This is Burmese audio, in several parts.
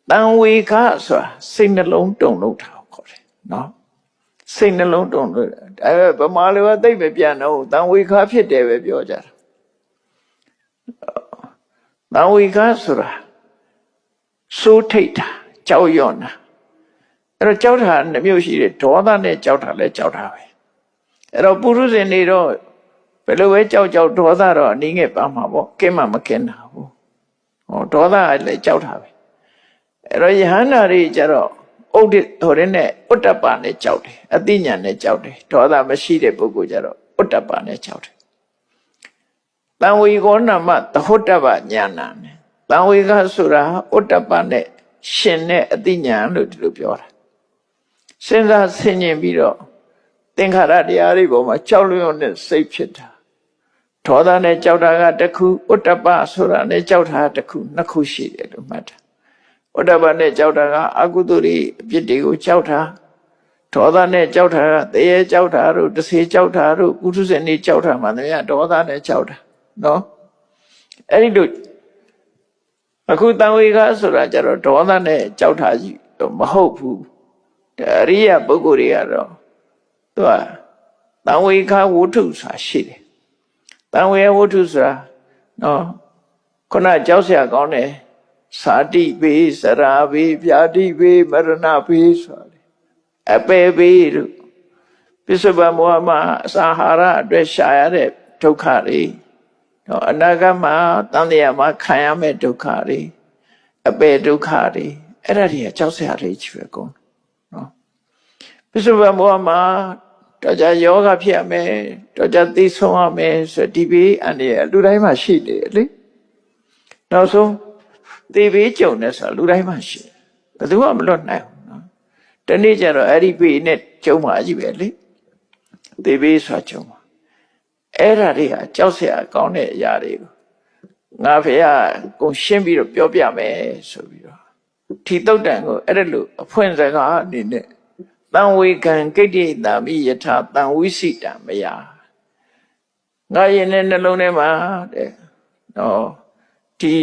တန်ဝေခဆိုတာစိတ်နှလုံးတုန်လှုပ်တာကိုခေါ်တယ်နော်စိတ်နှလုံးတုန်လှုပ်ဗမာလိုကသိပ်ပဲပြန်တော့တန်ဝေခဖြစ်တယ်ပဲပြောကြတာတန်ဝေခဆိုတာစိုးထိတ်တာကြောက်ရွံ့တာအဲ့တော့ကြောက်တာနှမျိုးရှိတယ်ဒေါသနဲ့ကြောက်တာလည်းကြောက်တာပဲအဲ့တော့ပုရုဇဉ်တွေတော့ဘယ်လိုပဲကြောက်ဒေါသတော့အနည်းငယ်ပါမှာပေါ့ကင်းမှမကင်းတာဘူးဟောဒေါသလည်းကြောက်တာပဲအဲ့တော့ယဟန္တာတွေကျတော့ဥဒ္ဒဟိုတဲ့နဲ့ဥတ္တပနဲ့ကြောက်တယ်အသိဉာဏ်နဲ့ကြောက်တယ်ဒေါသမရှိတဲ့ပုဂ္ဂိုလ်ကျတော့ဥတ္တပနဲ့ကြောက်တယ်တံဝေကောနာမသဟုတ်တပညာနာနဲ့တံဝေကဆိုတာဥတ္တပနဲ့ရှင်တဲ့အသိဉာဏ်လို့ဒီလိုပြောတာစဉ်းစားဆင်ခြင်ပြီးတော့သင်္ခါရတရားတွေပေါ်မှာကြောက်ရွံ့တဲ့စိတ်ဖြစ်တာဒေါသနဲ့ကြောက်တာကတစ်ခုဥတ္တပဆိုတာနဲ့ကြောက်တာတစ်ခုနှစ်ခုရှိတယ်လို့မှတ်တာဥတ္တပနဲ့ကြောက်တာကအကုသိုလ်တွေအပြစ်တွေကိုကြောက်တာဒေါသနဲ့ကြောက်တာကတရေကြောက်တာတို့တစေကြောက်တာတို့ပုထုဇဉ်တွေကြောက်တာမှတည်းကဒေါသနဲ့ကြောက်တာနော်အဲ့ဒီလိုအခုတန်ဝေကဆိုတာကျတော့ဒေါသနဲ့ကြောက်တာကြီးမဟုတ်ဘူးအရိယပုဂ္ဂိုလ်တွေကတော့သူကတံဝေခဝုထုဆိုတာရှိတယ်တံဝေဝုထုဆိုတာနော်ခုနကြောက်เสียကောင်းတယ်သာတိဘေးစရာဘေးဗျာတိဘေးမရဏဘေးဆိုတာအပေဘေးတို့ပစ္စုပန်ဘဝမှာအစာဟာရအတွက်ရှာရတဲ့ဒုက္ခတွေနော်အနာဂတ်မှာတန်တရားမှာခံရမယ့်ဒုက္ခတွေအပေဒုက္ခတွေအဲ့ဒါတွေကကြောက်เสียတွေကြီးပဲကုန်နော်ပစ္စုပန်ဘဝမှာတော့ကြယောဂဖြစ်ရမယ်တော့ကြသိဆုံးရမယ်ဆိုဒီဘေးအန္တရာယ်လူတိုင်းမှာရှိတယ်လေနောက်ဆုံးသေဘေးကြုံနေဆိုလူတိုင်းမှာရှိဘယ်သူမှမလွတ်နိုင်ဘူးနော်တနေ့ကျတော့အဲ့ဒီဘေးနဲ့ကြုံမှာကြီးပဲလေသေဘေးဆိုတာကြုံမှာအဲ့ဒါတွေကကြောက်เสียကောင်းတဲ့အရာတွေကိုငါဖေကကိုရှင်းပြီးတော့ပြောပြမယ်ဆိုပြီးတော့ထီတုတ်တန်ကိုအဲ့ဒါလို့အဖွင့်စကားအနေနဲ့တံဝေကံကိတ္တိတာမိယထာတံဝိစိတံမယငါရင်တဲ့နှလုံးထဲမှာတဲ့နော်ဒီ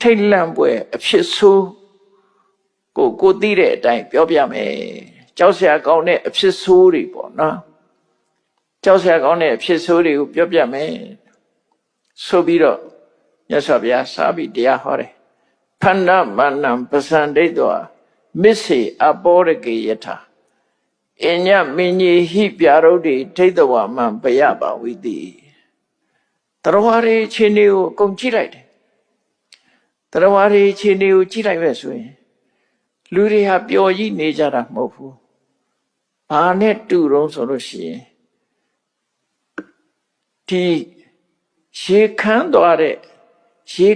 ထိတ်လန့်ပွဲအဖြစ်ဆိုးကိုသိတဲ့အတိုင်းပြောပြမယ်ကြောက်စရာကောင်းတဲ့အဖြစ်ဆိုးတွေပေါ့နော်ကြောက်စရာကောင်းတဲ့အဖြစ်ဆိုးတွေကိုပြောပြမယ်ဆိုပြီးတော့မြတ်စွာဘုရားစာပြီးတရားဟောတယ်ဖန္ဒမန္နံပစံဒိဋ္ဌောမစ္စေအပောရကေယထာအညမင်းကြီးဟိပြရုဒ္ဓိဒိဋ္ဌဝမံဘယပါဝိတိတရားရီချင်းတွေကိုအကုန်ကြည့်လိုက်တယ်တရားရီချင်းတွေကိုကြည့်လိုက်ပဲဆိုရင်လူတွေဟာပျော်ကြီးနေကြတာမဟုတ်ဘူးဘာနဲ့တူတုံးဆိုလို့ရှိရင်ဒီရေခမ်းသွားတဲ့ရေ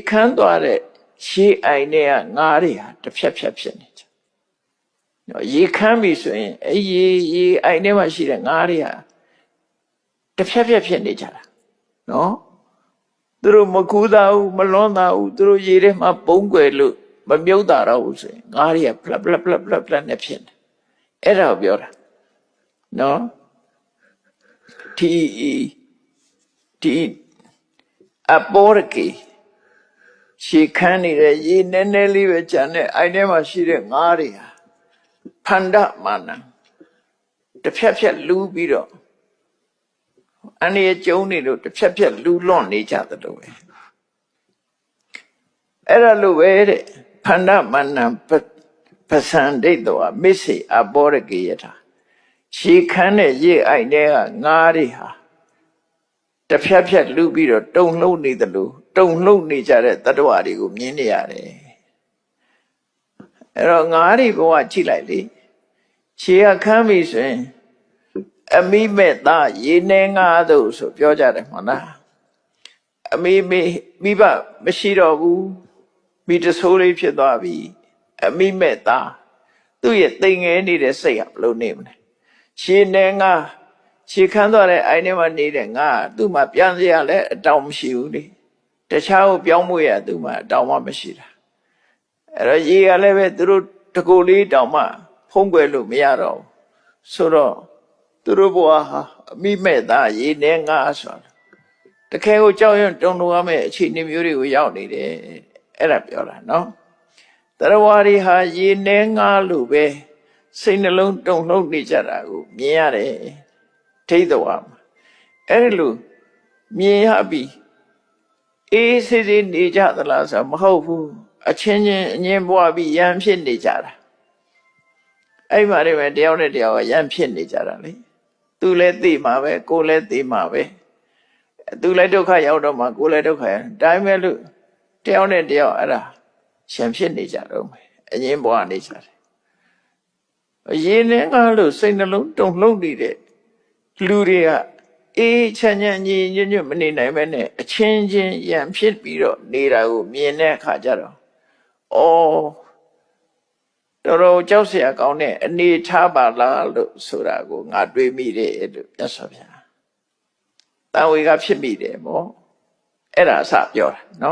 အိုင်တွေကငါးတွေဟာတစ်ဖြတ်ဖြတ်ဖြစ်နေကြရေခမ်းပြီဆိုရင်အဲရေအိုင်ထဲမှာရှိတဲ့ငါးတွေဟာတစ်ဖြတ်ဖြတ်ဖြစ်နေကြတာနော်သူတို့မကူးသားဘူးမလွန်သားဘူးသူတို့ရေထဲမှာပုံကွယ်လို့မမြုပ်တာတော့ဘူးဆိုရင်ငါးတွေကဖလပ်ဖလပ်ဖလပ်ဖလပ်ဖလပ်နဲ့ဖြစ်နေအဲ့ဒါကိုပြောတာနော်ဒီအပောရကေရှေခန်းနေတဲ့ရေနည်းနည်းလေးပဲကျန်တဲ့အိုင်ထဲမှာရှိတဲ့ငါးတွေဟာဖန္ဒမာနံတစ်ဖြတ်ဖြတ်လူးပြီးတော့အနည်းကျုံနေလို့တစ်ဖြတ်ဖြတ်လူးလွန်နေကြတယ်လို့ပဲအဲ့ဒါလို့ပဲတဲ့ဖန္ဒမာနံပစံဒိဋ္ဌောမစ္စေအပောရကေယထာရှေခန်းတဲ့ရေအိုင်ထဲကငါးတွေဟာတစ်ဖြတ်ဖြတ်လူးပြီးတော့တုံလှုပ်နေတယ်လို့တုံလှုပ်နေကြတဲ့တတ္တဝါတွေကိုမြင်နေရတယ်အဲ့တော့ငါးတွေဘဝကြည့်လိုက်လေခြေခမ်းပြီဆိုရင်အမိမဲ့သားရေနေငါးတို့ဆိုပြောကြတယ်မဟုတ်လားအမိဘမရှိတော့ဘူးမိတဆိုးလေးဖြစ်သွားပြီအမိမဲ့သားသူ့ရဲ့တိမ်ငယ်နေတဲ့စိတ်ကဘလို့နေမလဲခြေနေငါးခြေခမ်းသွားတဲ့အိုင်ထဲမှာနေတဲ့ငါးသူ့မှာပြန်စရာလည်းအတောင်မရှိဘူးလေတခြားကိုပြောင်းမှုရသူ့မှာအတောင်မှမရှိတာအဲ့တော့ရေကလည်းပဲသူတို့တကူလေးတောင်မှဖုံးကွယ်လို့မရတော့ဆိုတော့သူတို့ဘဝဟာအမိမဲ့သားရေနေငါဆိုတာတကယ်ကိုကြောက်ရွံ့တုန်လှုပ်ရမယ့်အခြေအနေမျိုးတွေကိုရောက်နေတယ်အဲ့ဒါပြောတာနော် တရားဝါတွေဟာရေနှဲငါးလို့ပဲစိတ်နှလုံးတုန်လှုပ်နေကြတာကိုမြင်ရတယ်ထိတ်တော်မှာအဲ့ဒီလိုမြင်ရပြီးအေးဆေးဆေးနေကြသလားဆိုမဟုတ်ဘူးအချင်းချင်းအငင်းပွားပြီးရန်ဖြစ်နေကြတာအဲ့မှာတည်းပဲတယောက်နဲ့တယောက်ကရန်ဖြစ်နေကြတာလေသူလည်းသိမှာပဲကိုယ်လည်းသိမှာပဲသူလည်းဒုက္ခရောက်တော့မှကိုယ်လည်းဒုက္ခရောက်ဒါပေမဲ့လို့တယောက်နဲ့တယောက်အဲ့ဒါရှံဖြစ်နေကြတော့မယ်အငင်းပွားနေကြတယ်ရေနဲ့ငါလို့စိတ်နှလုံးတုန်လှုပ်နေတဲ့လူတွေကအေးချမ်းချမ်းညီညွတ်ညွတ်မနေနိုင်ပဲနဲ့အချင်းချင်းရန်ဖြစ်ပြီးတော့နေတာကိုမြင်တဲ့အခါကျတော့တော်တော်ကြောက်เสียကောင်းတဲ့အနေထားပါလားလို့ဆိုတာကိုငါတွေးမိတယ်လို့မြတ်စွာဘုရားတန်ဝေကဖြစ်မိတယ်ပေါ့အဲ့ဒါအစပြောတာနော်